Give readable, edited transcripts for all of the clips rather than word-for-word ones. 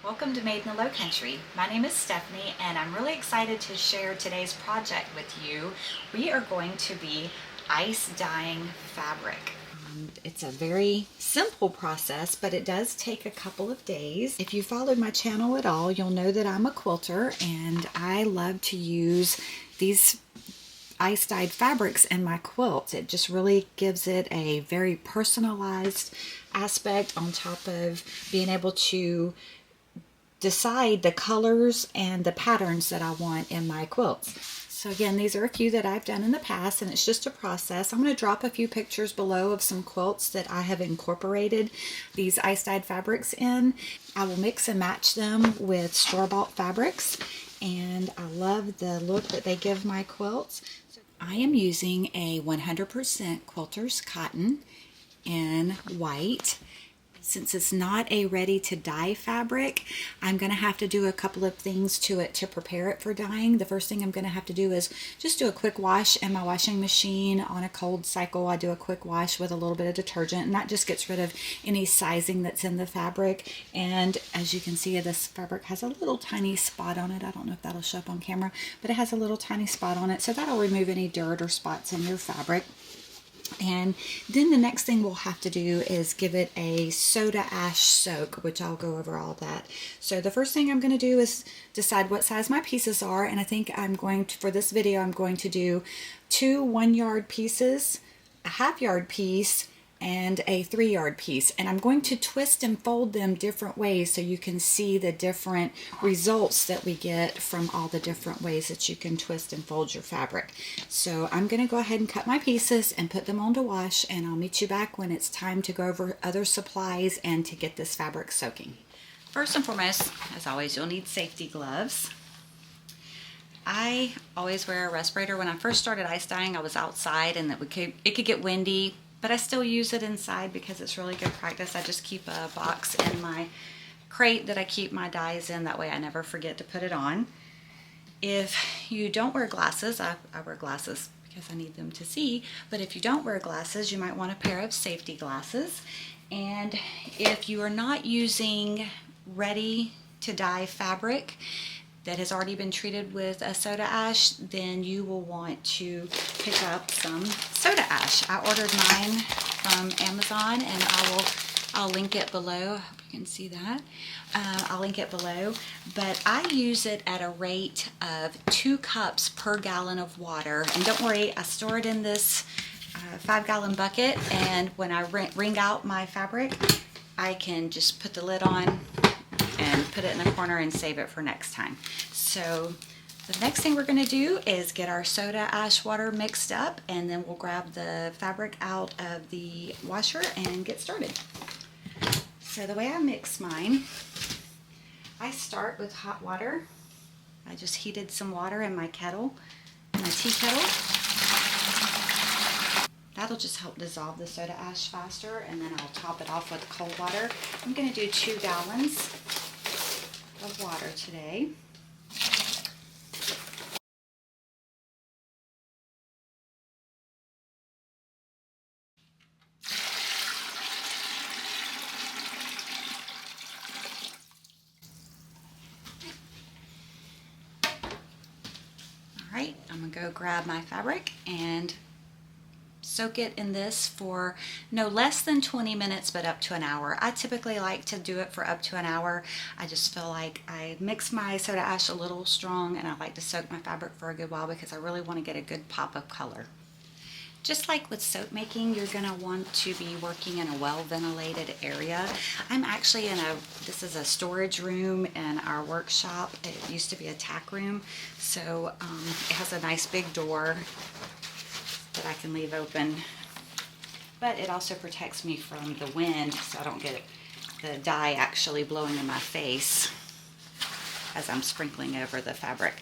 Welcome to Made in the Low Country. My name is Stephanie and I'm really excited to share today's project with you. We are going to be ice dyeing fabric. It's a very simple process, but it does take a couple of days. If you followed my channel at all, you'll know that I'm a quilter and I love to use these ice dyed fabrics in my quilts. It just really gives it a very personalized aspect on top of being able to decide the colors and the patterns that I want in my quilts. So again, these are a few that I've done in the past, and it's just a process. I'm going to drop a few pictures below of some quilts that I have incorporated these ice dyed fabrics in. I will mix and match them with store-bought fabrics, and I love the look that they give my quilts. I am using a 100% quilter's cotton in white. Since it's not a ready to dye fabric, I'm going to have to do a couple of things to it to prepare it for dyeing. The first thing I'm going to have to do is just do a quick wash in my washing machine on a cold cycle. I do a quick wash with a little bit of detergent, and that just gets rid of any sizing that's in the fabric. And as you can see, this fabric has a little tiny spot on it. I don't know if that'll show up on camera, but it has a little tiny spot on it, so that'll remove any dirt or spots in your fabric. And then the next thing we'll have to do is give it a soda ash soak, which I'll go over all that. So the first thing I'm going to do is decide what size my pieces are, and I think I'm going to, for this video, I'm going to do 2 1-yard pieces, a half-yard piece, and a 3-yard piece, and I'm going to twist and fold them different ways so you can see the different results that we get from all the different ways that you can twist and fold your fabric. So I'm going to go ahead and cut my pieces and put them on to wash, and I'll meet you back when it's time to go over other supplies and to get this fabric soaking. First and foremost, as always, you'll need safety gloves. I always wear a respirator. When I first started ice dyeing, I was outside and it could get windy, but I still use it inside because it's really good practice. I just keep a box in my crate that I keep my dyes in. That way I never forget to put it on. If you don't wear glasses, I wear glasses because I need them to see, but if you don't wear glasses, you might want a pair of safety glasses. And if you are not using ready to dye fabric that has already been treated with a soda ash, then you will want to pick up some soda ash. I ordered mine from Amazon, and I'll link it below. I hope you can see that. I'll link it below, but I use it at a rate of 2 cups per gallon of water. And don't worry, I store it in this 5-gallon bucket, and when I wring out my fabric, I can just put the lid on and put it in the corner and save it for next time. So the next thing we're going to do is get our soda ash water mixed up, and then we'll grab the fabric out of the washer and get started. So the way I mix mine, I start with hot water. I just heated some water in my kettle, my tea kettle. That'll just help dissolve the soda ash faster, and then I'll top it off with cold water. I'm going to do 2 gallons of water today. Alright, I'm going to go grab my fabric and soak it in this for no less than 20 minutes, but up to an hour. I typically like to do it for up to an hour. I just feel like I mix my soda ash a little strong, and I like to soak my fabric for a good while because I really want to get a good pop of color. Just like with soap making, you're going to want to be working in a well-ventilated area. I'm actually this is a storage room in our workshop. It used to be a tack room, so it has a nice big door that I can leave open, but it also protects me from the wind so I don't get the dye actually blowing in my face as I'm sprinkling over the fabric.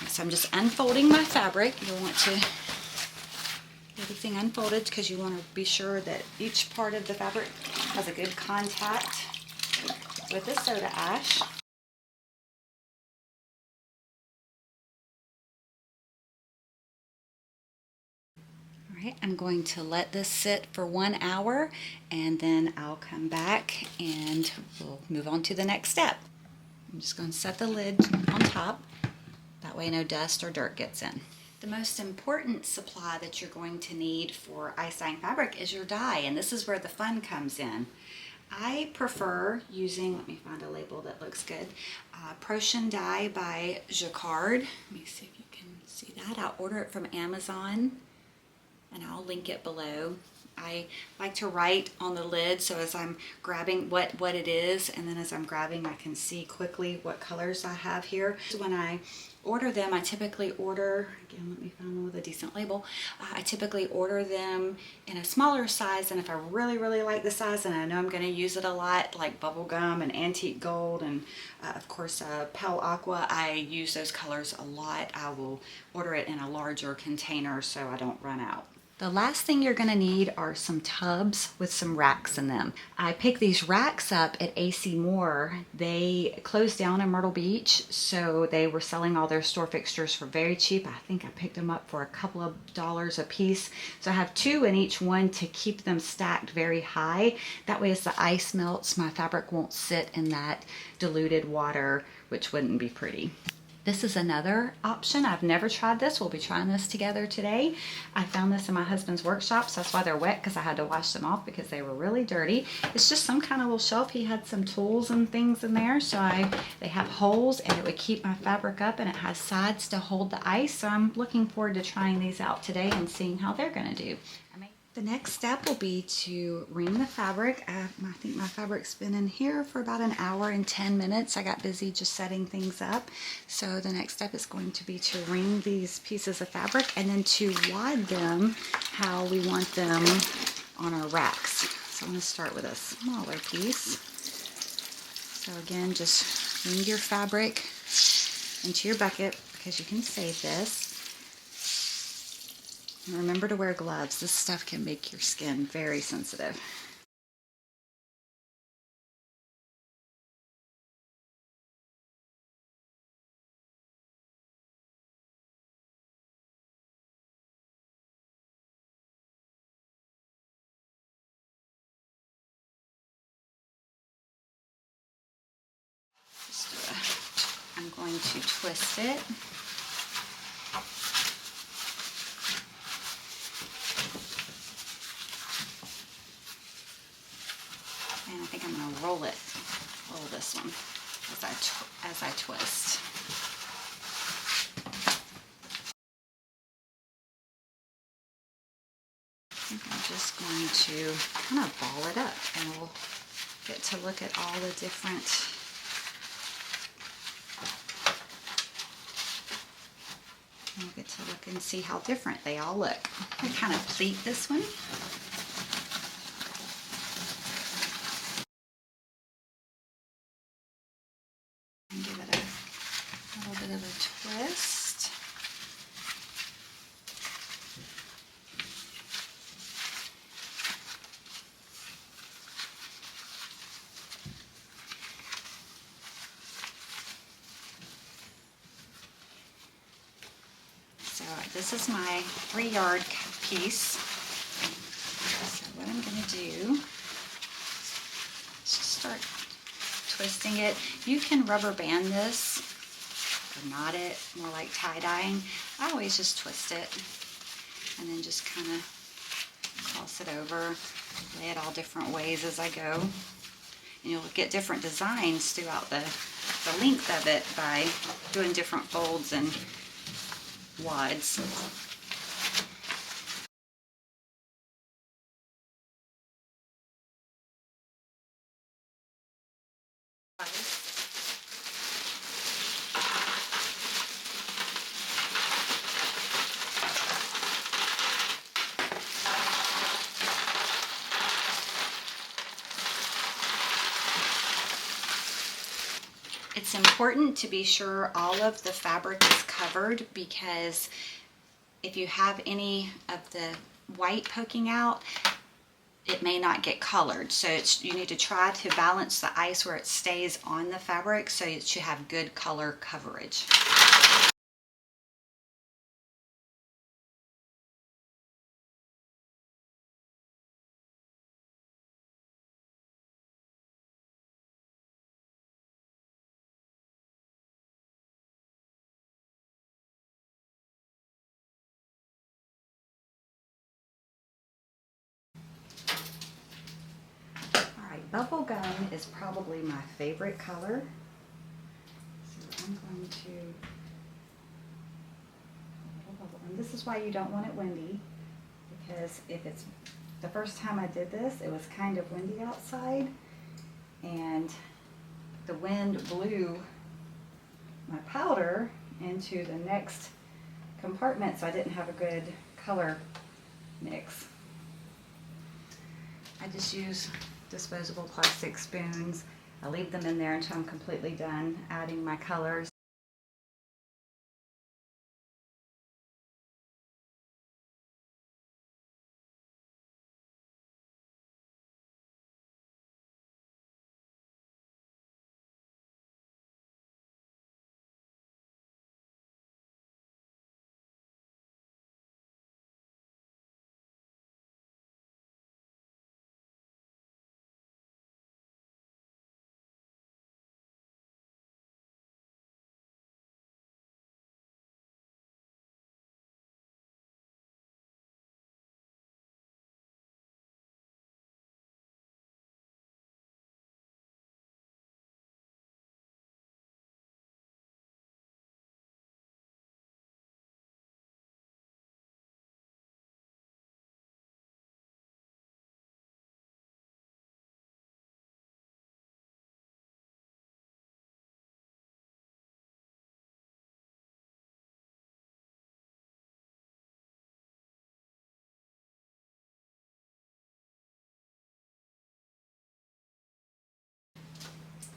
So I'm just unfolding my fabric. You'll want to everything unfolded because you want to be sure that each part of the fabric has a good contact with the soda ash. Alright, I'm going to let this sit for 1 hour, and then I'll come back and we'll move on to the next step. I'm just going to set the lid on top. That way no dust or dirt gets in. The most important supply that you're going to need for ice dyeing fabric is your dye, and this is where the fun comes in. I prefer using, let me find a label that looks good, Protion dye by Jacquard. Let me see if you can see that. I'll order it from Amazon and I'll link it below. I like to write on the lid so as I'm grabbing what it is, and then as I'm grabbing I can see quickly what colors I have here. When I order them, I typically order, again let me find one with a decent label, I typically order them in a smaller size, and if I really like the size and I know I'm going to use it a lot, like bubblegum and antique gold and of course pale aqua, I use those colors a lot. I will order it in a larger container so I don't run out. The last thing you're going to need are some tubs with some racks in them. I picked these racks up at AC Moore. They closed down in Myrtle Beach, so they were selling all their store fixtures for very cheap. I think I picked them up for a couple of dollars a piece. So I have 2 in each one to keep them stacked very high. That way as the ice melts, my fabric won't sit in that diluted water, which wouldn't be pretty. This is another option. I've never tried this. We'll be trying this together today. I found this in my husband's workshop, so that's why they're wet, because I had to wash them off because they were really dirty. It's just some kind of little shelf. He had some tools and things in there, so they have holes and it would keep my fabric up, and it has sides to hold the ice. So I'm looking forward to trying these out today and seeing how they're going to do. The next step will be to wring the fabric. I think my fabric's been in here for about an hour and 10 minutes. I got busy just setting things up. So the next step is going to be to wring these pieces of fabric and then to wad them how we want them on our racks. So I'm going to start with a smaller piece. So again, just wring your fabric into your bucket because you can save this. And remember to wear gloves. This stuff can make your skin very sensitive. I'm going to twist it. And I think I'm going to roll this one as I twist. I think I'm just going to kind of ball it up, and we'll get to look at all the different we'll get to look and see how different they all look. I kind of pleat this one. And give it a little bit of a twist. So this is my 3-yard piece. So what I'm going to do is just start twisting it. You can rubber band this or knot it, more like tie-dyeing. I always just twist it and then just kind of cross it over, lay it all different ways as I go. And you'll get different designs throughout the length of it by doing different folds and wads. It's important to be sure all of the fabric is covered, because if you have any of the white poking out, it may not get colored. So you need to try to balance the ice where it stays on the fabric so that you have good color coverage. Bubblegum is probably my favorite color. So I'm going to, and this is why you don't want it windy, because if it's, the first time I did this, it was kind of windy outside, and the wind blew my powder into the next compartment, so I didn't have a good color mix. I just use disposable plastic spoons. I leave them in there until I'm completely done adding my colors.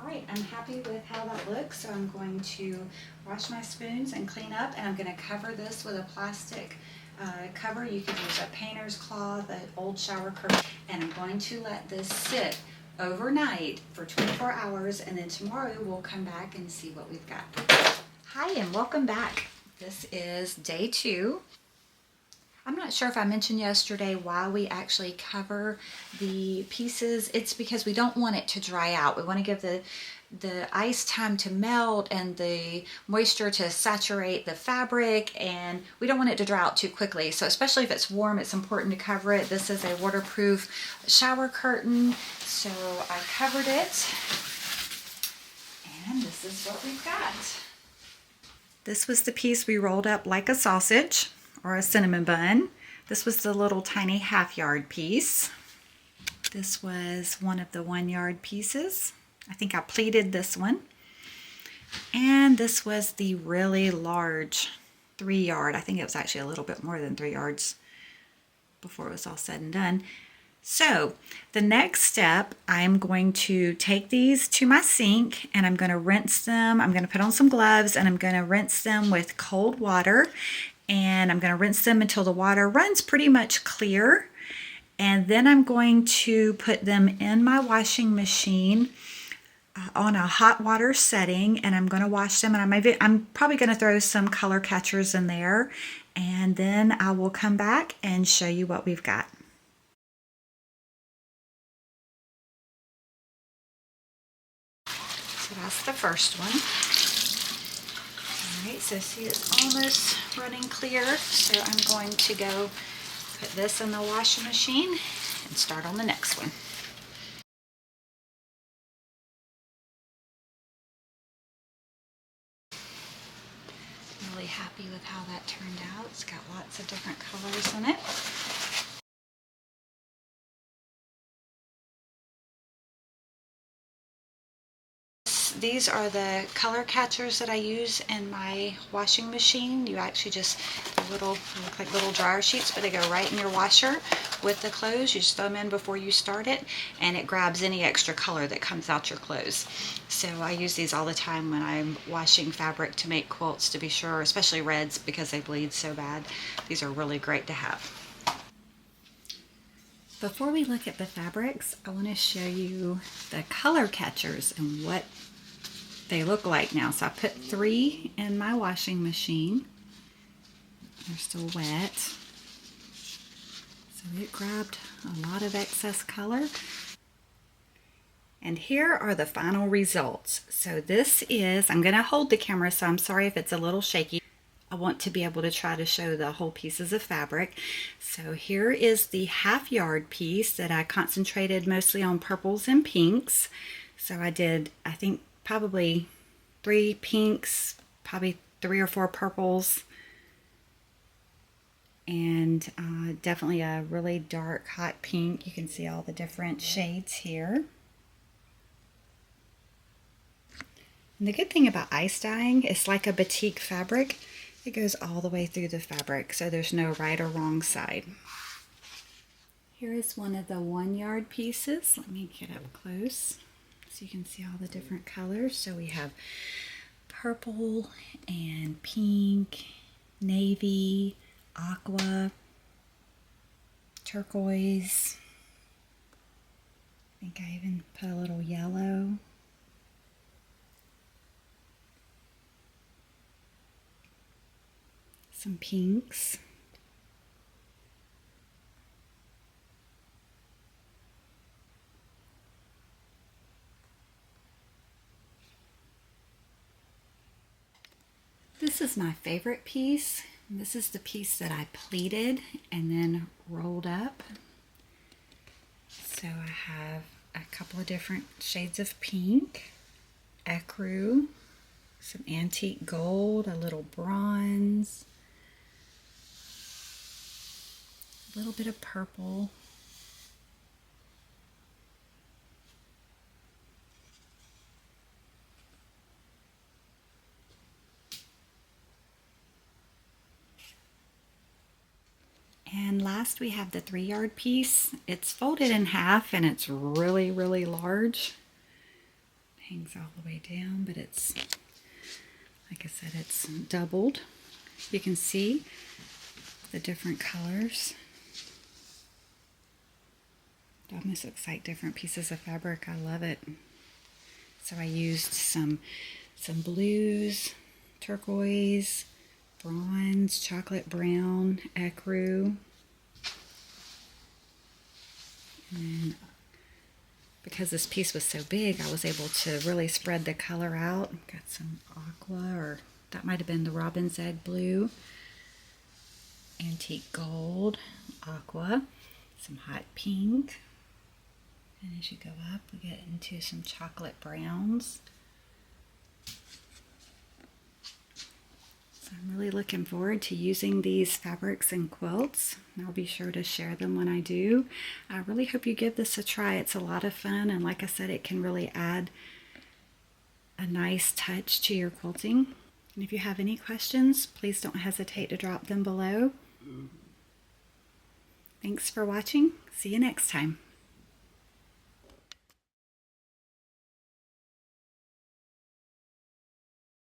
Alright, I'm happy with how that looks, so I'm going to wash my spoons and clean up, and I'm going to cover this with a plastic cover. You could use a painter's cloth, an old shower curtain, and I'm going to let this sit overnight for 24 hours, and then tomorrow we'll come back and see what we've got. Hi, and welcome back. This is day 2. I'm not sure if I mentioned yesterday why we actually cover the pieces. It's because we don't want it to dry out. We want to give the ice time to melt and the moisture to saturate the fabric, and we don't want it to dry out too quickly. So especially if it's warm, it's important to cover it. This is a waterproof shower curtain, so I covered it, and this is what we've got. This was the piece we rolled up like a sausage or a cinnamon bun. This was the little tiny 1/2 yard piece. This was one of the 1 yard pieces. I think I pleated this one. And this was the really large 3 yard. I think it was actually a little bit more than 3 yards before it was all said and done. So the next step, I'm going to take these to my sink and I'm going to rinse them. I'm going to put on some gloves and I'm going to rinse them with cold water. And I'm going to rinse them until the water runs pretty much clear. And then I'm going to put them in my washing machine on a hot water setting, and I'm going to wash them. And I'm probably going to throw some color catchers in there, and then I will come back and show you what we've got. So that's the first one. Alright, so see, it's almost running clear, so I'm going to go put this in the washing machine and start on the next one. I'm really happy with how that turned out. It's got lots of different colors in it. These are the color catchers that I use in my washing machine. You actually just, look like little dryer sheets, but they go right in your washer with the clothes. You just throw them in before you start it, and it grabs any extra color that comes out your clothes. So I use these all the time when I'm washing fabric to make quilts, to be sure, especially reds because they bleed so bad. These are really great to have. Before we look at the fabrics, I want to show you the color catchers and what they look like now. So I put 3 in my washing machine. They're still wet. So it grabbed a lot of excess color. And here are the final results. So this is, I'm going to hold the camera, so I'm sorry if it's a little shaky. I want to be able to try to show the whole pieces of fabric. So here is the half yard piece that I concentrated mostly on purples and pinks. So I did, I think, probably 3 pinks, probably 3 or 4 purples, and definitely a really dark hot pink. You can see all the different shades here. And the good thing about ice dyeing, it's like a batik fabric. It goes all the way through the fabric, so there's no right or wrong side. Here is one of the 1 yard pieces. Let me get up close so you can see all the different colors. So we have purple and pink, navy, aqua, turquoise. I think I even put a little yellow. Some pinks. This is my favorite piece. This is the piece that I pleated and then rolled up. So I have a couple of different shades of pink, ecru, some antique gold, a little bronze, a little bit of purple, and last we have the 3 yard piece. It's folded in half and it's really, really large. It hangs all the way down, but it's, like I said, it's doubled. You can see the different colors. It almost looks like different pieces of fabric. I love it. So I used some blues, turquoise, bronze, chocolate brown, ecru. And because this piece was so big, I was able to really spread the color out. Got some aqua, or that might have been the robin's egg blue, antique gold, aqua, some hot pink. And as you go up, we get into some chocolate browns. So I'm really looking forward to using these fabrics and quilts. I'll be sure to share them when I do. I really hope you give this a try. It's a lot of fun, and like I said, it can really add a nice touch to your quilting. And if you have any questions, please don't hesitate to drop them below. Thanks for watching. See you next time.